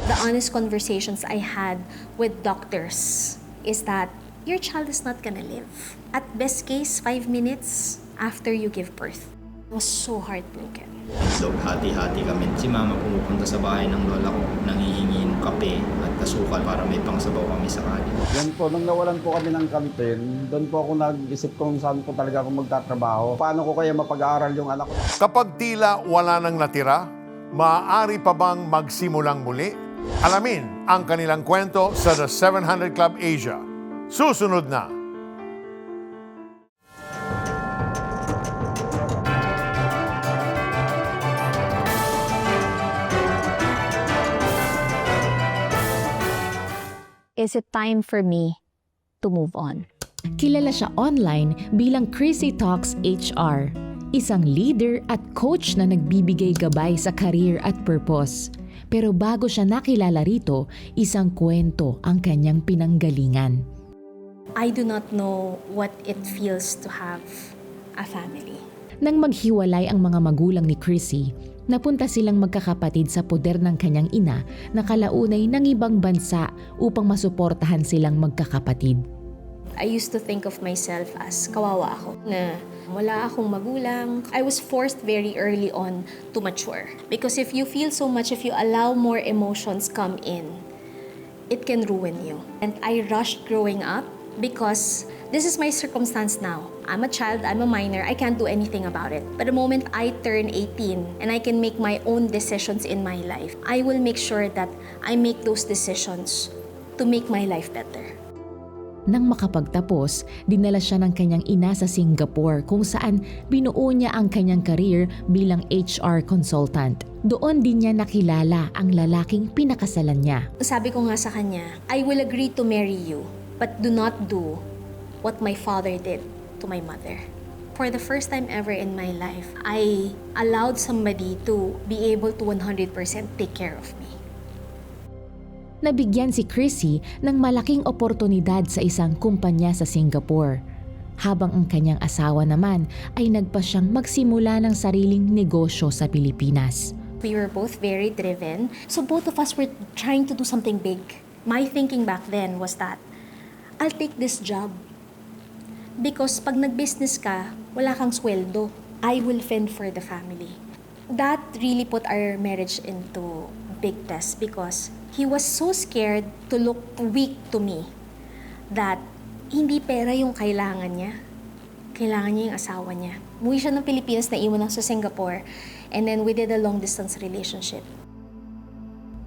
The honest conversations I had with doctors is that your child is not gonna live. At best case, 5 minutes after you give birth. I was so heartbroken. Dog, hati-hati kami. Si mama pumupunta sa bahay ng lola ko, nangihingi ng kape at asukal para may pangsabaw kami sa kanin. Yan po, nung nawalan po kami ng kantin, doon po ako nag-isip kung saan po talaga ako magtatrabaho. Paano ko kaya mapag-aaral yung anak ko? Kapag tila wala nang natira, maaari pa bang magsimulang muli? Alamin ang kanilang kwento sa The 700 Club Asia. Susunod na. Is it time for me to move on? Kilala siya online bilang Chrissy Talks HR, isang leader at coach na nagbibigay gabay sa career at purpose. Pero bago siya nakilala rito, isang kwento ang kanyang pinanggalingan. I do not know what it feels to have a family. Nang maghiwalay ang mga magulang ni Chrissy, napunta silang magkakapatid sa poder ng kanyang ina na kalaunay ng ibang bansa upang masuportahan silang magkakapatid. I used to think of myself as kawawa ako, na wala akong magulang. I was forced very early on to mature. Because if you feel so much, if you allow more emotions come in, it can ruin you. And I rushed growing up because this is my circumstance now. I'm a child, I'm a minor, I can't do anything about it. But the moment I turn 18 and I can make my own decisions in my life, I will make sure that I make those decisions to make my life better. Nang makapagtapos, dinala siya ng kanyang ina sa Singapore kung saan binuo niya ang kanyang career bilang HR consultant. Doon din niya nakilala ang lalaking pinakasalan niya. Sabi ko nga sa kanya, I will agree to marry you, but do not do what my father did to my mother. For the first time ever in my life, I allowed somebody to be able to 100% take care of me. Nabigyan si Chrissy ng malaking oportunidad sa isang kumpanya sa Singapore, habang ang kanyang asawa naman ay nagpa siyang magsimula ng sariling negosyo sa Pilipinas. We were both very driven, so both of us were trying to do something big. My thinking back then was that, I'll take this job. Because pag nag-business ka, wala kang sweldo. I will fend for the family. That really put our marriage into big test because he was so scared to look weak to me that hindi pera yung kailangan niya. Kailangan niya yung asawa niya. Umuwi siya ng Pilipinas, naiwan lang sa Singapore, and then we did a long-distance relationship.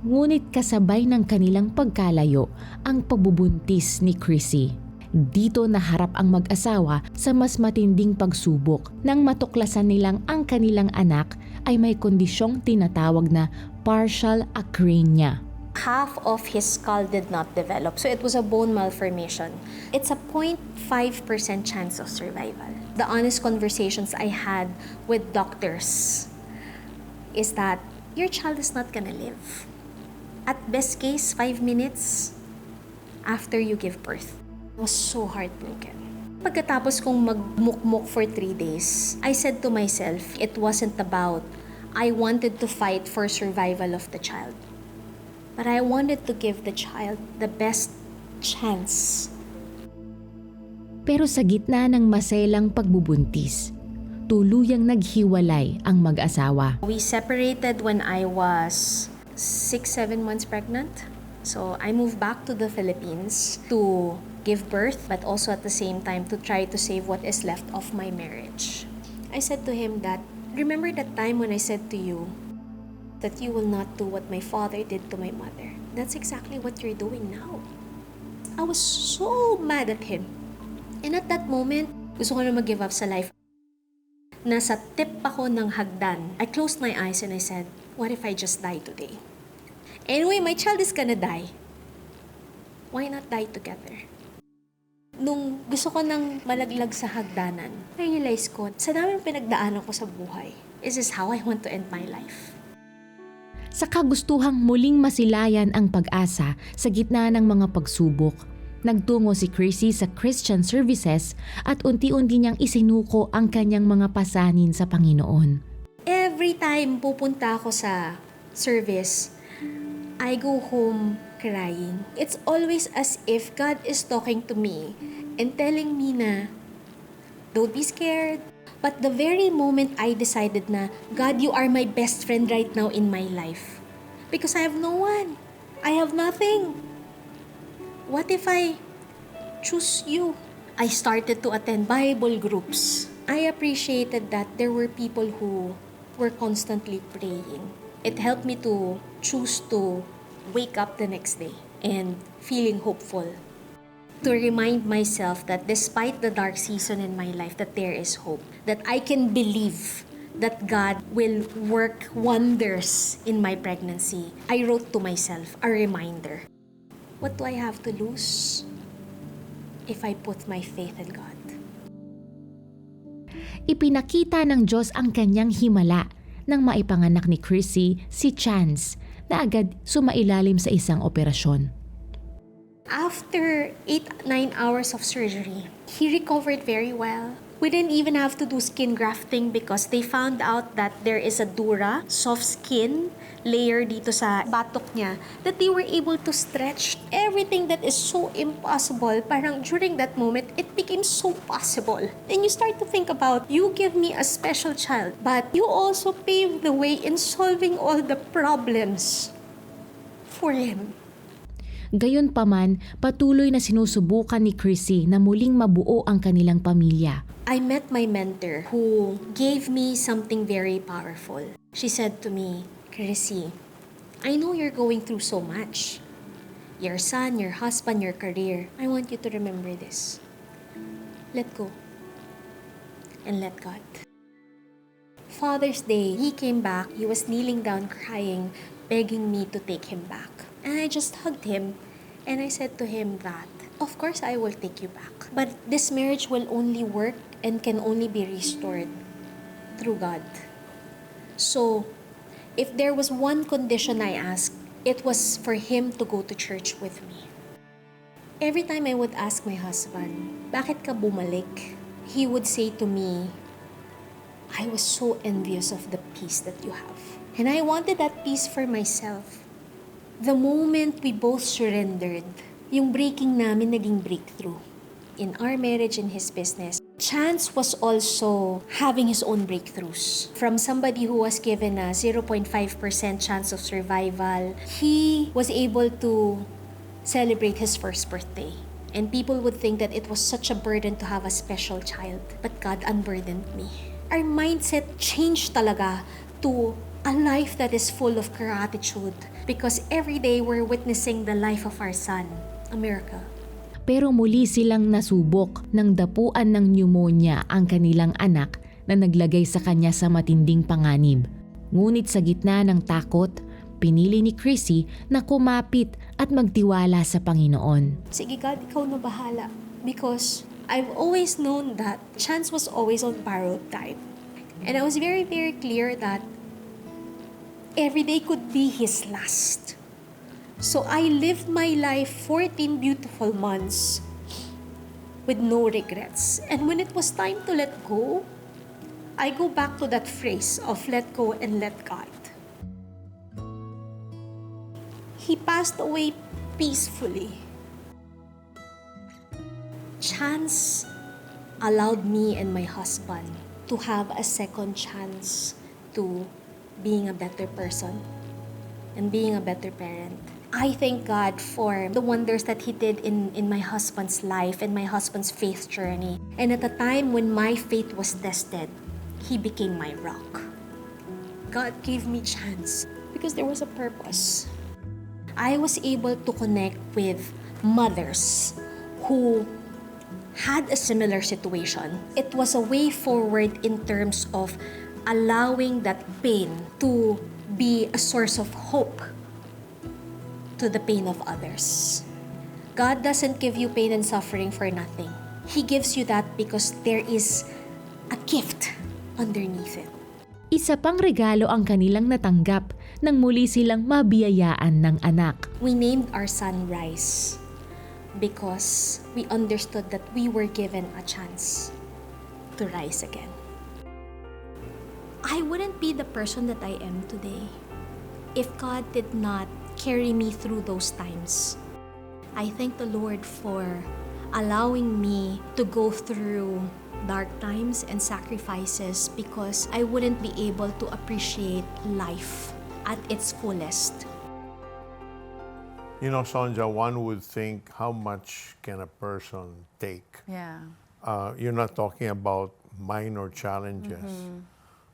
Ngunit kasabay ng kanilang pagkalayo ang pagbubuntis ni Chrissy. Dito naharap ang mag-asawa sa mas matinding pagsubok nang matuklasan nilang ang kanilang anak ay may kondisyong tinatawag na partial acrania. Half of his skull did not develop, so it was a bone malformation. It's a 0.5% chance of survival. The honest conversations I had with doctors is that your child is not gonna live. At best case, 5 minutes after you give birth. I was so heartbroken. Pagkatapos kong magmukmuk for 3 days, I said to myself, it wasn't about I wanted to fight for survival of the child. But I wanted to give the child the best chance. Pero sa gitna ng maselang pagbubuntis, tuluyang naghiwalay ang mag-asawa. We separated when I was 6-7 months pregnant. So I moved back to the Philippines to give birth, but also at the same time to try to save what is left of my marriage. I said to him that, remember that time when I said to you that you will not do what my father did to my mother? That's exactly what you're doing now. I was so mad at him. And at that moment, gusto ko na mag-give up sa life. Nasa tip ako ng hagdan. I closed my eyes and I said, what if I just die today? Anyway, my child is gonna die. Why not die together? Nung gusto ko nang malaglag sa hagdanan, realize ko, sa daming pinagdaanan ko sa buhay, this is how I want to end my life. Sa kagustuhang muling masilayan ang pag-asa sa gitna ng mga pagsubok, nagtungo si Chrissy sa Christian Services at unti-unti niyang isinuko ang kanyang mga pasanin sa Panginoon. Every time pupunta ako sa service, I go home crying. It's always as if God is talking to me and telling me na, don't be scared. But the very moment I decided na, God, you are my best friend right now in my life. Because I have no one. I have nothing. What if I choose you? I started to attend Bible groups. I appreciated that there were people who were constantly praying. It helped me to choose to wake up the next day and feeling hopeful. To remind myself that despite the dark season in my life, that there is hope. That I can believe that God will work wonders in my pregnancy. I wrote to myself a reminder. What do I have to lose if I put my faith in God? Ipinakita ng Diyos ang kanyang himala nang maipanganak ni Chrissy si Chance na agad sumailalim sa isang operasyon. After 8-9 hours of surgery, he recovered very well. We didn't even have to do skin grafting because they found out that there is a dura, soft skin layer dito sa batok niya that they were able to stretch everything that is so impossible. Parang during that moment, it became so possible. And you start to think about, you give me a special child, but you also pave the way in solving all the problems for him. Gayunpaman, patuloy na sinusubukan ni Chrissy na muling mabuo ang kanilang pamilya. I met my mentor who gave me something very powerful. She said to me, Chrissy, I know you're going through so much. Your son, your husband, your career. I want you to remember this. Let go. And let God. Father's Day, he came back. He was kneeling down crying, begging me to take him back. And I just hugged him and I said to him that, of course I will take you back. But this marriage will only work and can only be restored through God. So, if there was one condition I asked, it was for him to go to church with me. Every time I would ask my husband, bakit ka bumalik? He would say to me, I was so envious of the peace that you have. And I wanted that peace for myself. The moment we both surrendered, yung breaking namin naging breakthrough. In our marriage, in his business, Chance was also having his own breakthroughs. From somebody who was given a 0.5% chance of survival, he was able to celebrate his first birthday. And people would think that it was such a burden to have a special child. But God unburdened me. Our mindset changed talaga to a life that is full of gratitude because every day we're witnessing the life of our son, a miracle. Pero muli silang nasubok ng dapuan ng pneumonia ang kanilang anak na naglagay sa kanya sa matinding panganib. Ngunit sa gitna ng takot, pinili ni Chrissy na kumapit at magtiwala sa Panginoon. Sige God, ikaw na bahala. Because I've always known that Chance was always on borrowed time. And I was very, very clear that every day could be his last. So I lived my life 14 beautiful months with no regrets. And when it was time to let go, I go back to that phrase of let go and let God. He passed away peacefully. Chance allowed me and my husband to have a second chance to being a better person and being a better parent. I thank God for the wonders that He did in my husband's life and my husband's faith journey. And at the time when my faith was tested, He became my rock. God gave me chance because there was a purpose. I was able to connect with mothers who had a similar situation. It was a way forward in terms of allowing that pain to be a source of hope to the pain of others. God doesn't give you pain and suffering for nothing. He gives you that because there is a gift underneath it. Isa pang regalo ang kanilang natanggap nang muli silang mabiyayaan ng anak. We named our son Rise because we understood that we were given a chance to rise again. I wouldn't be the person that I am today if God did not carry me through those times. I thank the Lord for allowing me to go through dark times and sacrifices because I wouldn't be able to appreciate life at its fullest. You know, Sonja, one would think, how much can a person take? Yeah. You're not talking about minor challenges,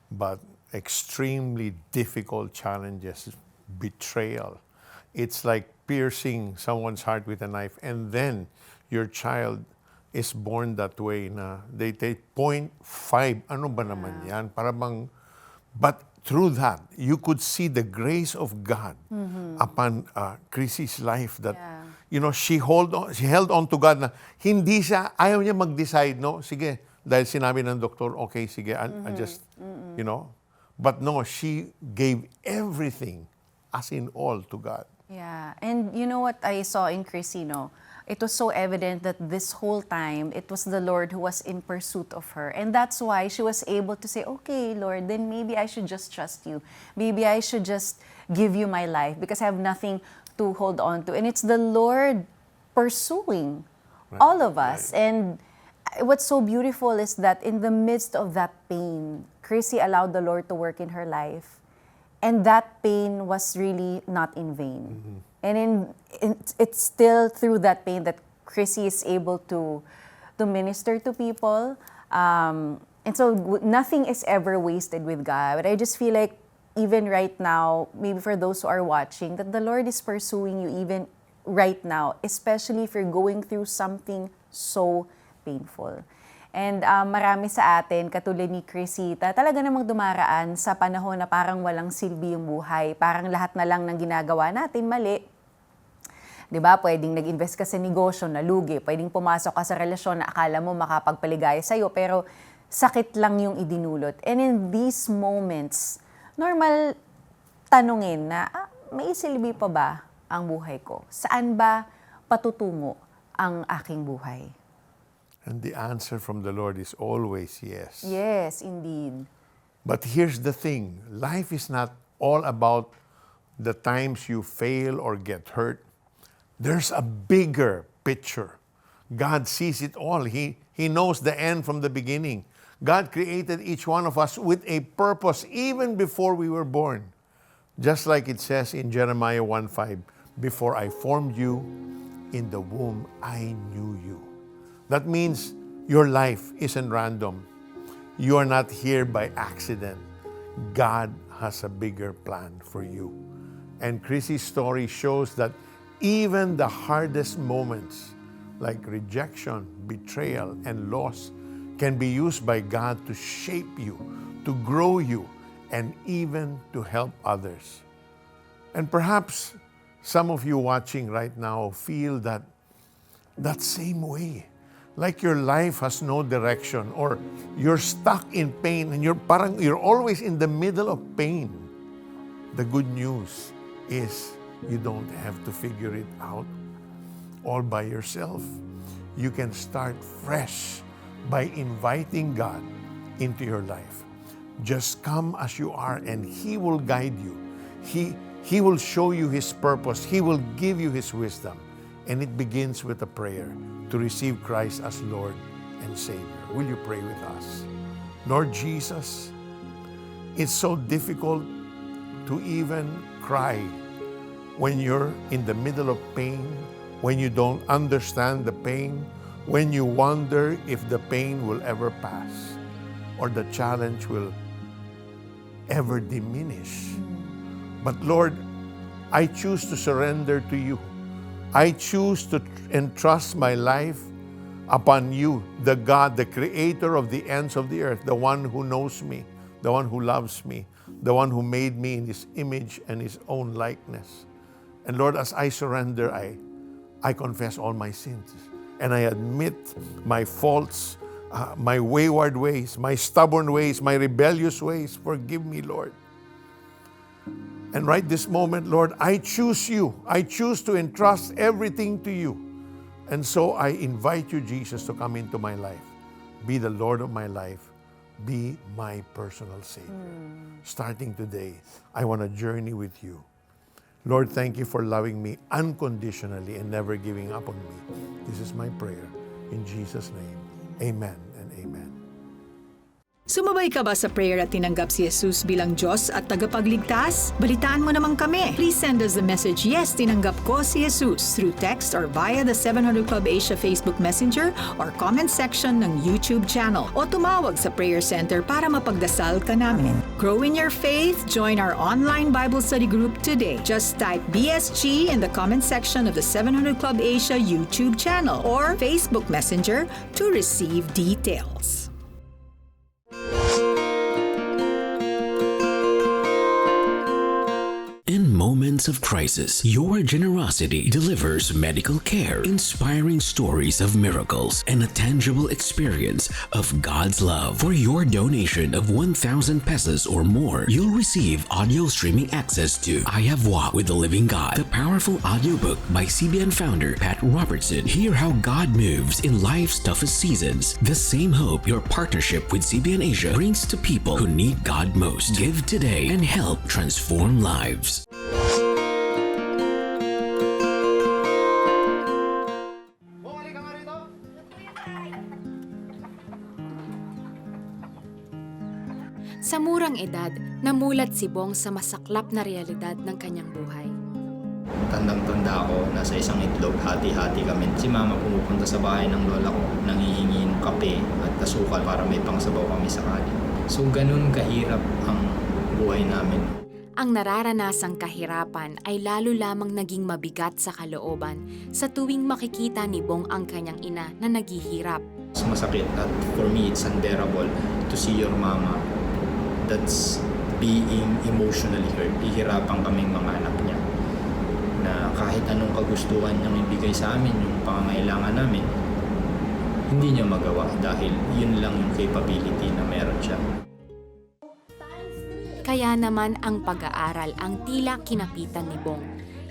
but extremely difficult challenges, betrayal. It's like piercing someone's heart with a knife, and then your child is born that way na they take 0.5. Ano ba naman yan? Para bang, but through that, you could see the grace of God upon Chrissy's life that, you know, she held on to God na hindi siya, ayaw niya mag-decide, no? Sige, dahil sinabi ng doktor, okay, sige, I just, you know. But no, she gave everything as in all to God. Yeah. And you know what I saw in Chrissy, no? It was so evident that this whole time, it was the Lord who was in pursuit of her. And that's why she was able to say, okay, Lord, then maybe I should just trust you. Maybe I should just give you my life because I have nothing to hold on to. And it's the Lord pursuing all of us. And what's so beautiful is that in the midst of that pain, Chrissy allowed the Lord to work in her life. And that pain was really not in vain. And it's still through that pain that Chrissy is able to minister to people. And so nothing is ever wasted with God. But I just feel like even right now, maybe for those who are watching, that the Lord is pursuing you even right now, especially if you're going through something so painful. And marami sa atin, katulad ni Chrisita, talaga namang dumaraan sa panahon na parang walang silbi yung buhay. Parang lahat na lang ng ginagawa natin mali. 'Di ba? Pwedeng nag-invest ka sa negosyo, nalugi. Pwedeng pumasok ka sa relasyon na akala mo makapagpaligaya sa'yo, pero sakit lang yung idinulot. And in these moments, normal tanungin na, may silbi pa ba ang buhay ko? Saan ba patutungo ang aking buhay? And the answer from the Lord is always yes. Yes, indeed. But here's the thing, life is not all about the times you fail or get hurt. There's a bigger picture. God sees it all. He knows the end from the beginning. God created each one of us with a purpose even before we were born. Just like it says in Jeremiah 1:5, before I formed you in the womb, I knew you. That means your life isn't random. You are not here by accident. God has a bigger plan for you. And Chrissy's story shows that even the hardest moments, like rejection, betrayal, and loss, can be used by God to shape you, to grow you, and even to help others. And perhaps some of you watching right now feel that same way. Like your life has no direction, or you're stuck in pain and you're always in the middle of pain. The good news is you don't have to figure it out all by yourself. You can start fresh by inviting God into your life. Just come as you are and He will guide you. He will show you His purpose. He will give you His wisdom. And it begins with a prayer to receive Christ as Lord and Savior. Will you pray with us? Lord Jesus, it's so difficult to even cry when you're in the middle of pain, when you don't understand the pain, when you wonder if the pain will ever pass or the challenge will ever diminish. But Lord, I choose to surrender to you. I choose to entrust my life upon you, the God, the creator of the ends of the earth, the one who knows me, the one who loves me, the one who made me in His image and His own likeness. And Lord, as I surrender, I confess all my sins. And I admit my faults, my wayward ways, my stubborn ways, my rebellious ways. Forgive me, Lord. And right this moment, Lord, I choose you. I choose to entrust everything to you. And so I invite you, Jesus, to come into my life. Be the Lord of my life. Be my personal Savior. Starting today, I want to journey with you. Lord, thank you for loving me unconditionally and never giving up on me. This is my prayer. In Jesus' name, amen and amen. Sumabay ka ba sa prayer at tinanggap si Jesus bilang Diyos at tagapagligtas? Balitaan mo naman kami. Please send us the message, yes, tinanggap ko si Jesus, through text or via the 700 Club Asia Facebook Messenger or comment section ng YouTube channel. O tumawag sa Prayer Center para mapagdasal ka namin. Grow in your faith, join our online Bible study group today. Just type BSG in the comment section of the 700 Club Asia YouTube channel or Facebook Messenger to receive details. In moments of crisis, your generosity delivers medical care, inspiring stories of miracles, and a tangible experience of God's love. For your donation of 1,000 pesos or more, you'll receive audio streaming access to I Have Walked with the Living God, the powerful audiobook by CBN founder Pat Robertson. Hear how God moves in life's toughest seasons. The same hope your partnership with CBN Asia brings to people who need God most. Give today and help transform lives. Sa murang edad, namulat si Bong sa masaklap na realidad ng kanyang buhay. Tandang-tanda ako, nasa isang itlog, hati-hati kami. Si mama pumupunta sa bahay ng lola ko, nangihingi ng kape at asukal para may pangsabaw kami sa kanin. So ganun kahirap ang buhay namin. Ang nararanasang kahirapan ay lalo lamang naging mabigat sa kalooban sa tuwing makikita ni Bong ang kanyang ina na naghihirap. Mas masakit at for me it's unbearable to see your mama that's being emotionally hurt. Ihirapan kaming mga anak niya na kahit anong kagustuhan niyang ibigay sa amin, yung pangangailangan namin, hindi niya magawa dahil yun lang yung capability na meron siya. Kaya naman ang pag-aaral ang tila kinapitan ni Bong.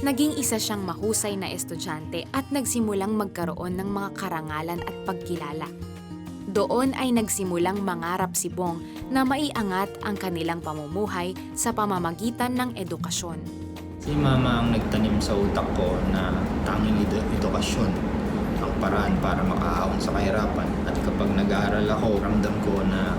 Naging isa siyang mahusay na estudyante at nagsimulang magkaroon ng mga karangalan at pagkilala. Doon ay nagsimulang mangarap si Bong na maiangat ang kanilang pamumuhay sa pamamagitan ng edukasyon. Si mama ang nagtanim sa utak ko na tanging edukasyon ang paraan para makaahon sa kahirapan. At kapag nag-aaral ako, ramdam ko na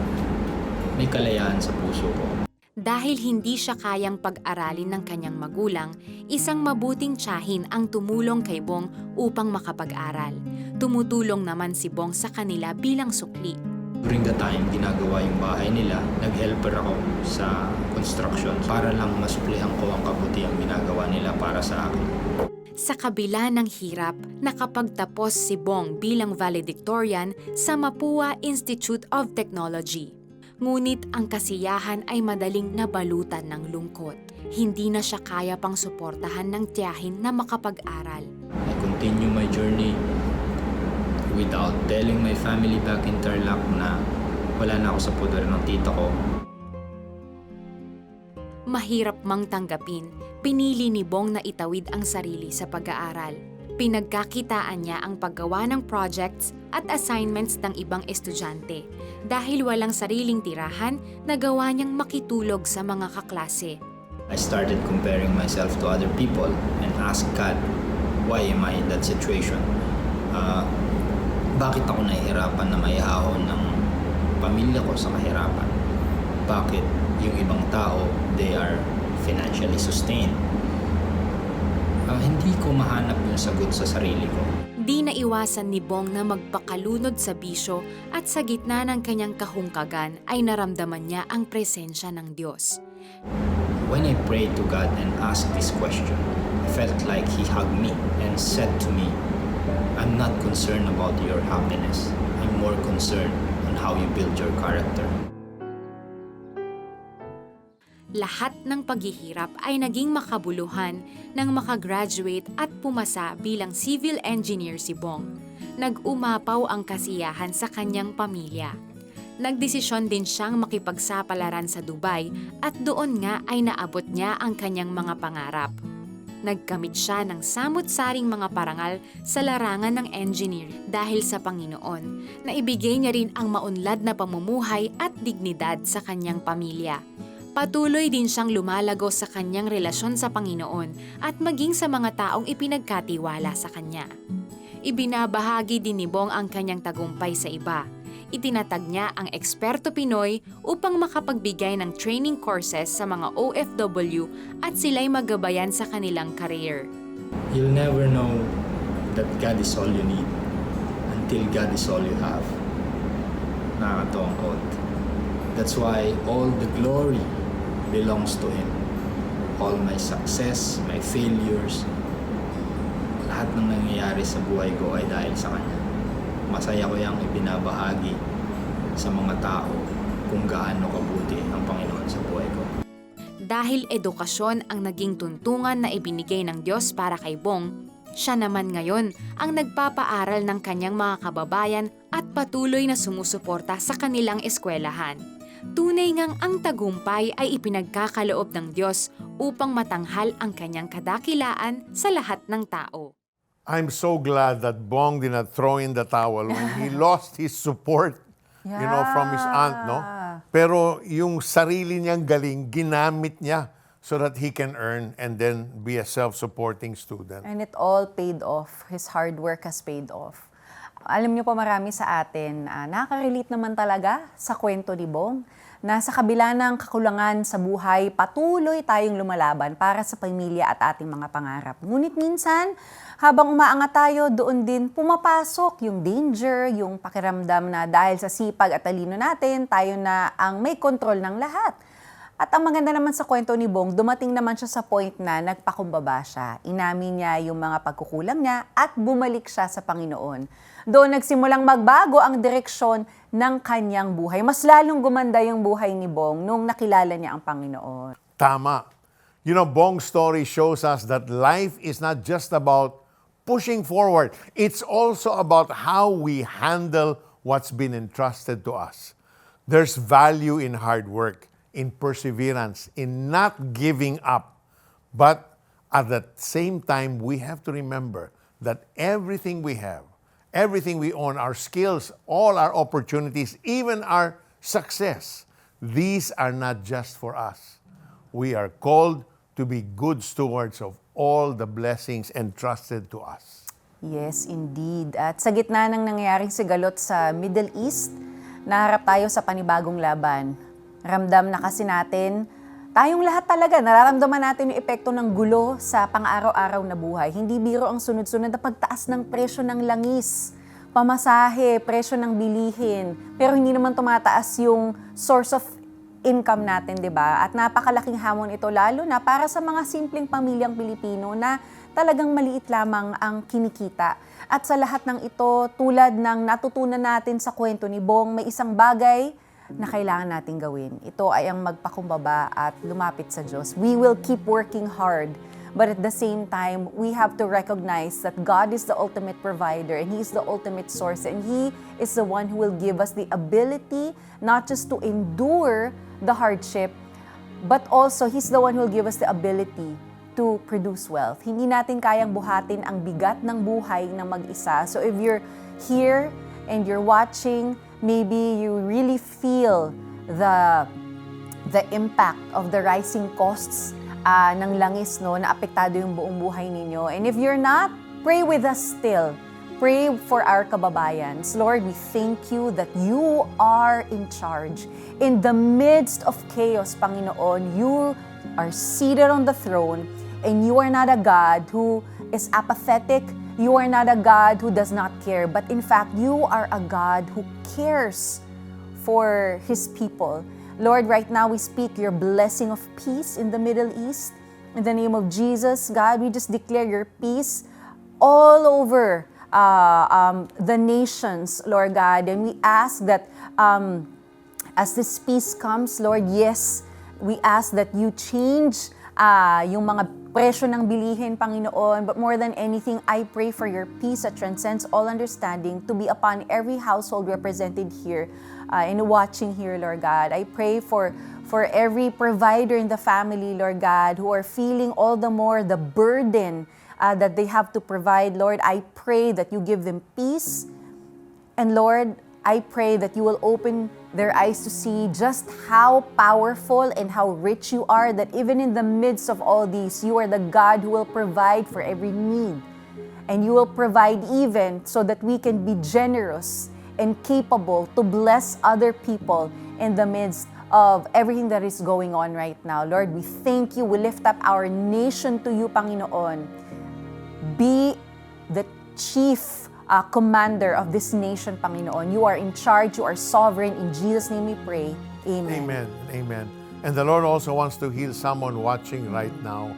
may kalayaan sa puso ko. Dahil hindi siya kayang pag-aralin ng kanyang magulang, isang mabuting tiyahin ang tumulong kay Bong upang makapag-aral. Tumutulong naman si Bong sa kanila bilang sukli. During the time, ginagawa yung bahay nila, nag-helper ako sa construction para lang masuplihan ko ang kabutihang ginagawa nila para sa akin. Sa kabila ng hirap, nakapagtapos si Bong bilang valedictorian sa Mapua Institute of Technology. Ngunit ang kasiyahan ay madaling nabalutan ng lungkot. Hindi na siya kaya pang suportahan ng tiyahin na makapag-aral. I continue my journey without telling my family back in Tarlac na wala na ako sa poder ng tita ko. Mahirap mang tanggapin, pinili ni Bong na itawid ang sarili sa pag-aaral. Pinagkakitaan niya ang paggawa ng projects at assignments ng ibang estudyante. Dahil walang sariling tirahan, nagawa niyang makitulog sa mga kaklase. I started comparing myself to other people and asked God, why am I in that situation? Bakit ako nahihirapan na maiahon ng pamilya ko sa kahirapan? Bakit yung ibang tao, they are financially sustained? Hindi ko mahanap yung sagot sa sarili ko. Di naiwasan ni Bong na magpakalunod sa bisyo at sa gitna ng kanyang kahungkagan ay naramdaman niya ang presensya ng Diyos. When I prayed to God and asked this question, I felt like He hugged me and said to me, I'm not concerned about your happiness. I'm more concerned on how you build your character. Lahat ng paghihirap ay naging makabuluhan nang makagraduate at pumasa bilang civil engineer si Bong. Nag-umapaw ang kasiyahan sa kanyang pamilya. Nagdesisyon din siyang makipagsapalaran sa Dubai at doon nga ay naabot niya ang kanyang mga pangarap. Nagkamit siya ng samut-saring mga parangal sa larangan ng engineer dahil sa Panginoon, na ibigay niya rin ang maunlad na pamumuhay at dignidad sa kanyang pamilya. Patuloy din siyang lumalago sa kanyang relasyon sa Panginoon at maging sa mga taong ipinagkatiwala sa kanya. Ibinabahagi din ni Bong ang kanyang tagumpay sa iba. Itinatag niya ang Eksperto Pinoy upang makapagbigay ng training courses sa mga OFW at sila'y magabayan sa kanilang career. You'll never know that God is all you need until God is all you have. Nakakatawang quote. That's why all the glory belongs to Him. All my success, my failures, lahat ng nangyayari sa buhay ko ay dahil sa Kanya. Masaya ko yung ibinabahagi sa mga tao kung gaano kabuti ang Panginoon sa buhay ko. Dahil edukasyon ang naging tuntungan na ibinigay ng Diyos para kay Bong, siya naman ngayon ang nagpapaaral ng kanyang mga kababayan at patuloy na sumusuporta sa kanilang eskwelahan. Tunay ngang ang tagumpay ay ipinagkakaloob ng Diyos upang matanghal ang kanyang kadakilaan sa lahat ng tao. I'm so glad that Bong did not throw in the towel when he lost his support, from his aunt, no? Pero yung sarili niyang galing, ginamit niya so that he can earn and then be a self-supporting student. And it all paid off. His hard work has paid off. Alam niyo po, marami sa atin, nakaka-relate naman talaga sa kwento ni Bong, na sa kabila ng kakulangan sa buhay, patuloy tayong lumalaban para sa pamilya at ating mga pangarap. Ngunit minsan, habang umaangat tayo, doon din pumapasok yung danger, yung pakiramdam na dahil sa sipag at talino natin, tayo na ang may kontrol ng lahat. At ang maganda naman sa kwento ni Bong, dumating naman siya sa point na nagpakumbaba siya. Inamin niya yung mga pagkukulang niya at bumalik siya sa Panginoon. Doon nagsimulang magbago ang direksyon ng kanyang buhay. Mas lalong gumanda yung buhay ni Bong nung nakilala niya ang Panginoon. Tama. Bong's story shows us that life is not just about pushing forward. It's also about how we handle what's been entrusted to us. There's value in hard work, in perseverance, in not giving up. But at the same time, we have to remember that everything we have, everything we own, our skills, all our opportunities, even our success, these are not just for us. We are called to be good stewards of all the blessings entrusted to us. Yes, indeed. At sa gitna ng nangyayaring sigalot sa Middle East, naharap tayo sa panibagong laban. Ramdam na kasi natin, tayong lahat talaga, nararamdaman natin yung epekto ng gulo sa pang-araw-araw na buhay. Hindi biro ang sunod-sunod na pagtaas ng presyo ng langis, pamasahe, presyo ng bilihin. Pero hindi naman tumataas yung source of income natin, di ba? At napakalaking hamon ito, lalo na para sa mga simpleng pamilyang Pilipino na talagang maliit lamang ang kinikita. At sa lahat ng ito, tulad ng natutunan natin sa kwento ni Bong, may isang bagay na kailangan natin gawin. Ito ay ang magpakumbaba at lumapit sa Diyos. We will keep working hard, but at the same time, we have to recognize that God is the ultimate provider and He is the ultimate source, and He is the one who will give us the ability not just to endure the hardship, but also He's the one who will give us the ability to produce wealth. Hindi natin kayang buhatin ang bigat ng buhay ng mag-isa. So if you're here and you're watching, maybe you really feel the impact of the rising costs ng langis, no, na apektado yung buong buhay ninyo. And if you're not, pray with us still. Pray for our kababayans. Lord, we thank you that you are in charge. In the midst of chaos, Panginoon, you are seated on the throne, and you are not a God who is apathetic. You are not a God who does not care, but in fact, you are a God who cares for His people. Lord, right now we speak your blessing of peace in the Middle East. In the name of Jesus, God, we just declare your peace all over the nations, Lord God. And we ask that as this peace comes, Lord, yes, we ask that you change yung mga presyo ng bilihin, Panginoon. But more than anything, I pray for your peace that transcends all understanding to be upon every household represented here and watching here, Lord God. I pray for every provider in the family, Lord God, who are feeling all the more the burden that they have to provide. Lord, I pray that you give them peace. And Lord, I pray that you will open their eyes to see just how powerful and how rich you are, that even in the midst of all these, you are the God who will provide for every need. And you will provide even so that we can be generous and capable to bless other people in the midst of everything that is going on right now. Lord, we thank you. We lift up our nation to you, Panginoon. Be the chief commander of this nation, Panginoon. You are in charge. You are sovereign. In Jesus' name we pray. Amen. Amen. Amen. And the Lord also wants to heal someone watching right now.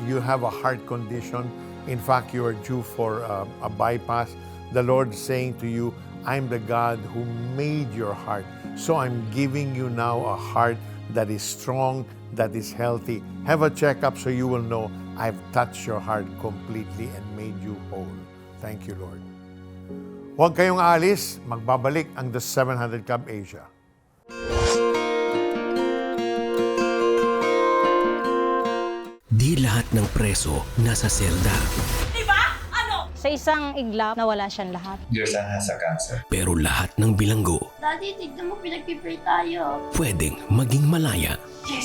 You have a heart condition. In fact, you are due for a bypass. The Lord is saying to you, I'm the God who made your heart. So I'm giving you now a heart that is strong, that is healthy. Have a checkup so you will know I've touched your heart completely and made you whole. Thank you, Lord. Huwag kayong aalis, magbabalik ang The 700 Club Asia. Di lahat ng preso nasa selda. Sa isang iglap, nawala siyang lahat. Diyos ang nasa cancer. Pero lahat ng bilanggo Daddy, tignan mo, pinagpipray tayo. pwedeng maging malaya.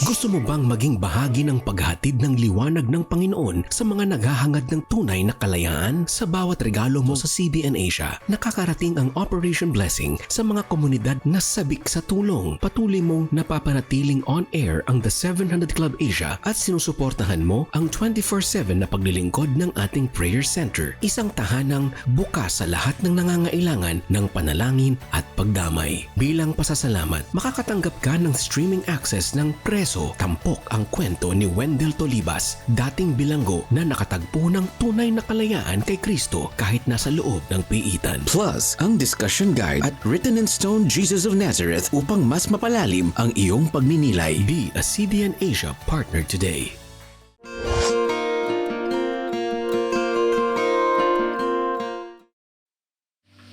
Gusto mo bang maging bahagi ng paghatid ng liwanag ng Panginoon sa mga naghahangad ng tunay na kalayaan? Sa bawat regalo mo sa CBN Asia, nakakarating ang Operation Blessing sa mga komunidad na sabik sa tulong. Patuloy mong napapanatiling on-air ang The 700 Club Asia at sinusuportahan mo ang 24/7 na paglilingkod ng ating prayer center. Isang tahanang bukas sa lahat ng nangangailangan ng panalangin at pagdamay. Bilang pasasalamat, makakatanggap ka ng streaming access ng Preso, Tampok ang kwento ni Wendell Tolibas, dating bilanggo na nakatagpo ng tunay na kalayaan kay Kristo kahit nasa loob ng piitan. Plus, ang discussion guide at Written in Stone Jesus of Nazareth upang mas mapalalim ang iyong pagninilay. Be a CBN Asia partner today.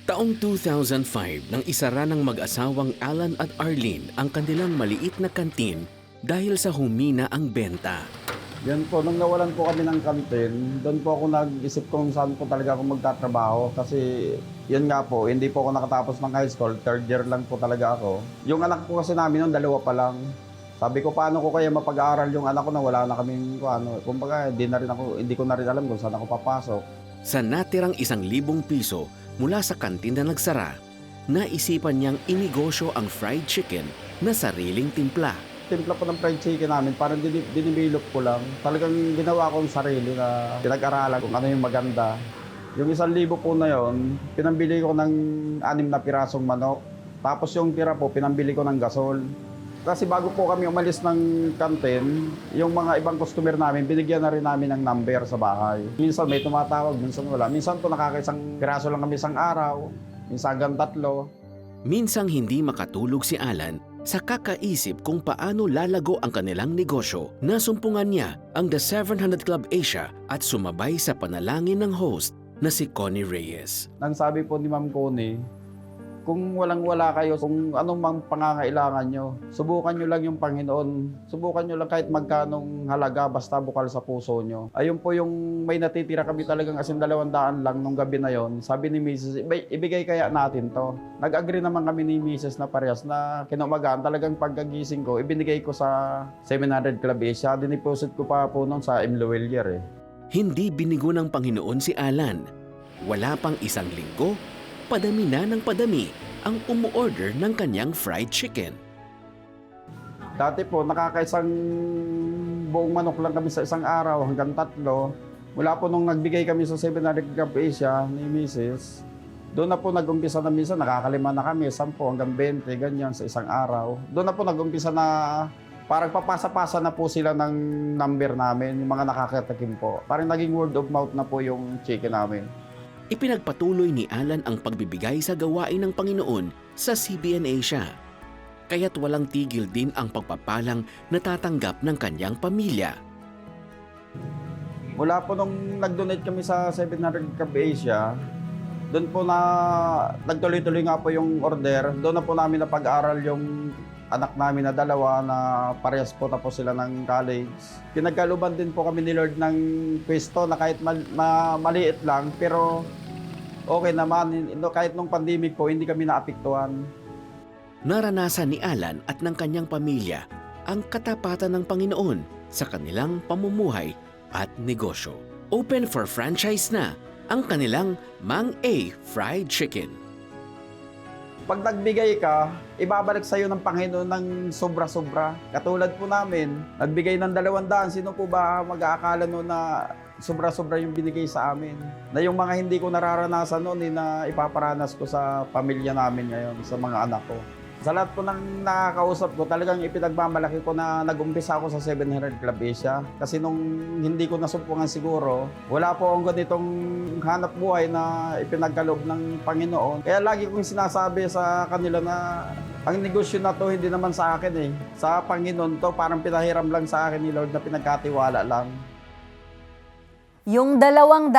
Taong 2005 nang isara ng mag-asawang Alan at Arlene ang kanilang maliit na kantin dahil sa humina ang benta. Yan po, nung nawalan po kami ng kantin, doon po ako nag-isip kung saan po talaga ako magtatrabaho. Kasi yan nga po, hindi po ako nakatapos ng high school, third year lang po talaga ako. Yung anak po kasi namin noon, 2 pa lang. Sabi ko, paano ko kaya mapag-aaral yung anak ko na wala na kaming, kumbaga, hindi ko na rin alam kung saan ako papasok. Sa natirang 1,000 piso mula sa kantin na nagsara, naisipan niyang inegosyo ang fried chicken na sariling timpla. Timpla po ng fried chicken namin, parang dinibilop ko lang. Talagang ginawa kong sarili na pinag-aralan kung ano yung maganda. Yung 1,000 po na yon, pinambili ko ng 6 na pirasong manok. Tapos yung tira po, pinambili ko ng gasol. Kasi bago po kami umalis ng kantin, yung mga ibang customer namin, binigyan na rin namin ng number sa bahay. Minsan may tumatawag, minsan wala. Minsan po nakakaisang piraso lang kami isang araw, minsan hanggang 3. Minsang hindi makatulog si Alan sa kakaisip kung paano lalago ang kanilang negosyo. Nasumpungan niya ang The 700 Club Asia at sumabay sa panalangin ng host na si Connie Reyes. Nang sabi po ni Ma'am Connie, kung walang-wala kayo, kung anong mang pangangailangan nyo, subukan nyo lang yung Panginoon. Subukan nyo lang kahit magkanong halaga, basta bukal sa puso nyo. Ayun po yung may natitira kami talagang 200 lang nung gabi na yon. Sabi ni Mrs., ibigay kaya natin to. Nag-agree naman kami ni Mrs. na parehas na kinumagaan. Talagang pagkagising ko, ibinigay ko sa 700 Club Asia. Diniposit ko pa po noon sa M. Loelier. Hindi binigo ng Panginoon si Alan. Wala pang 1 linggo, padami na ng padami ang umu-order ng kanyang fried chicken. Dati po, nakakaisang buong manok lang kami sa isang araw hanggang 3. Mula po nung nagbigay kami sa 700 Club Asia ni Mrs., doon na po nag-umpisa na minsan, nakakalima na kami, 10 hanggang 20, ganyan sa isang araw. Doon na po nag-umpisa na parang papasa-pasa na po sila ng number namin, yung mga nakakatikim po. Parang naging word of mouth na po yung chicken namin. Ipinagpatuloy ni Alan ang pagbibigay sa gawain ng Panginoon sa CBN Asia. Kaya't walang tigil din ang pagpapalang natatanggap ng kanyang pamilya. Mula po nung nag-donate kami sa 700 Club Asia, doon po na nagtuloy-tuloy nga po yung order. Doon na po namin napag-aral yung anak namin na 2 na parehas po tapos sila ng college. Pinagkaluban din po kami ni Lord ng pwesto na kahit maliit lang, pero okay naman. Kahit nung pandemic po, hindi kami naapektuhan. naranasan ni Alan at ng kanyang pamilya ang katapatan ng Panginoon sa kanilang pamumuhay at negosyo. Open for franchise na ang kanilang Mang A Fried Chicken. Pag nagbigay ka, ibabalik sa'yo ng Panginoon ng sobra-sobra. Katulad po namin, nagbigay ng 200. Sino po ba mag-aakala noon na sobra-sobra yung binigay sa amin? Na yung mga hindi ko nararanasan noon, na ipaparanas ko sa pamilya namin ngayon, sa mga anak ko. Sa lahat po ng nakakausap ko, talagang ipinagmamalaki ko na nag-umpisa ako sa 700 Club Asia. Kasi nung hindi ko nasumpungan siguro, wala po akong ganitong hanap buhay na ipinagkaloob ng Panginoon. Kaya lagi kong sinasabi sa kanila na ang negosyo na to hindi naman sa akin eh. Sa Panginoon to, parang pinahiram lang sa akin ni Lord na pinagkatiwala lang. Yung 200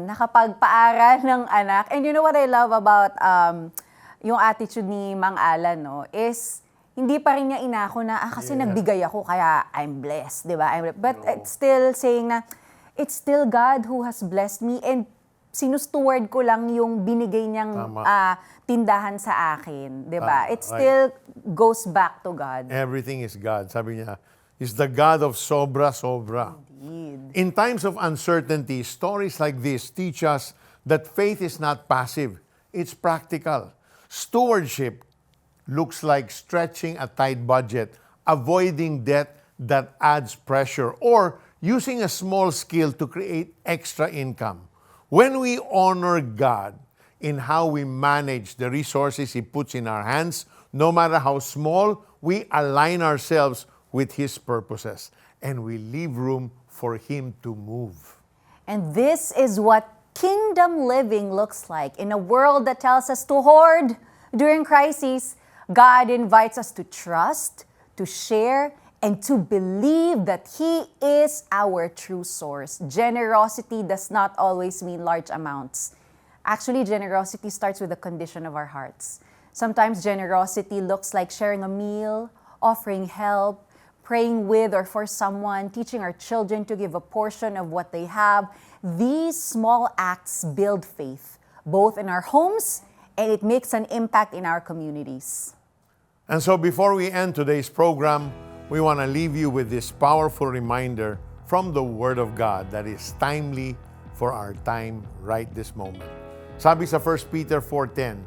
nakapagpaaral ng anak. And you know what I love about yung attitude ni Mang Alan, no, is hindi pa rin niya inako na, kasi nagbigay ako, kaya I'm blessed, di ba? But it's still saying na, it's still God who has blessed me and sinustuward ko lang yung binigay niyang tindahan sa akin, di ba? It still goes back to God. Everything is God. Sabi niya, is the God of sobra-sobra. In times of uncertainty, stories like this teach us that faith is not passive. It's practical. Stewardship looks like stretching a tight budget, avoiding debt that adds pressure, or using a small skill to create extra income. When we honor God in how we manage the resources He puts in our hands, no matter how small, we align ourselves with His purposes, and we leave room for Him to move. And this is what kingdom living looks like. In a world that tells us to hoard during crises, God invites us to trust, to share, and to believe that He is our true source. Generosity does not always mean large amounts. Actually, generosity starts with the condition of our hearts. Sometimes generosity looks like sharing a meal, offering help, praying with or for someone, teaching our children to give a portion of what they have. These small acts build faith, both in our homes and it makes an impact in our communities. And so before we end today's program, we want to leave you with this powerful reminder from the Word of God that is timely for our time right this moment. Sabi sa 1 Peter 4:10,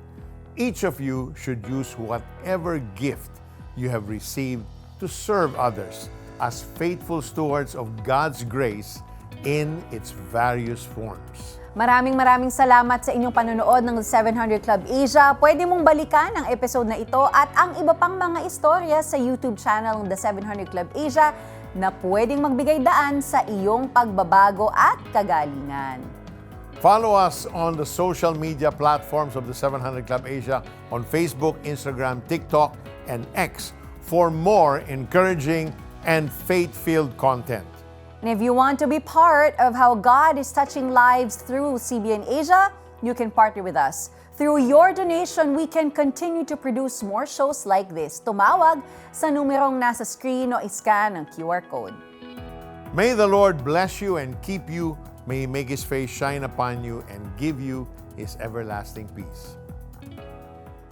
each of you should use whatever gift you have received to serve others as faithful stewards of God's grace in its various forms. Maraming salamat sa inyong panonood ng 700 Club Asia. Pwede mong balikan ang episode na ito at ang iba pang mga istorya sa YouTube channel ng The 700 Club Asia na pwedeng magbigay daan sa iyong pagbabago at kagalingan. Follow us on the social media platforms of the 700 Club Asia on Facebook, Instagram, TikTok, and X for more encouraging and faith-filled content. And if you want to be part of how God is touching lives through CBN Asia, you can partner with us. Through your donation, we can continue to produce more shows like this. Tumawag sa numerong nasa screen o iscan ang QR code. May the Lord bless you and keep you. May He make His face shine upon you and give you His everlasting peace.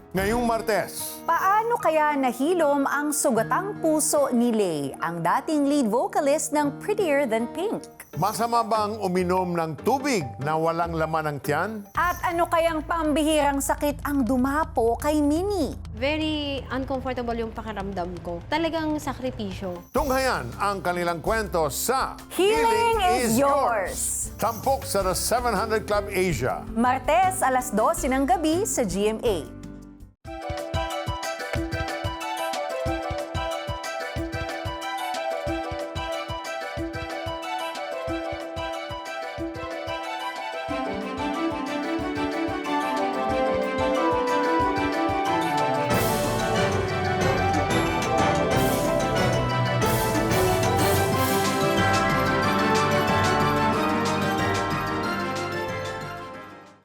Ngayong Martes, Paano kaya nahilom ang sugatang puso ni Lay, ang dating lead vocalist ng Prettier Than Pink? masama bang uminom ng tubig na walang laman ng tiyan? At ano kayang pambihirang sakit ang dumapo kay Minnie? Very uncomfortable yung pakiramdam ko. Talagang sakripisyo. Tunghayan ang kanilang kwento sa Healing is yours! Tampok sa The 700 Club Asia. Martes, 12:00 ng gabi sa GMA.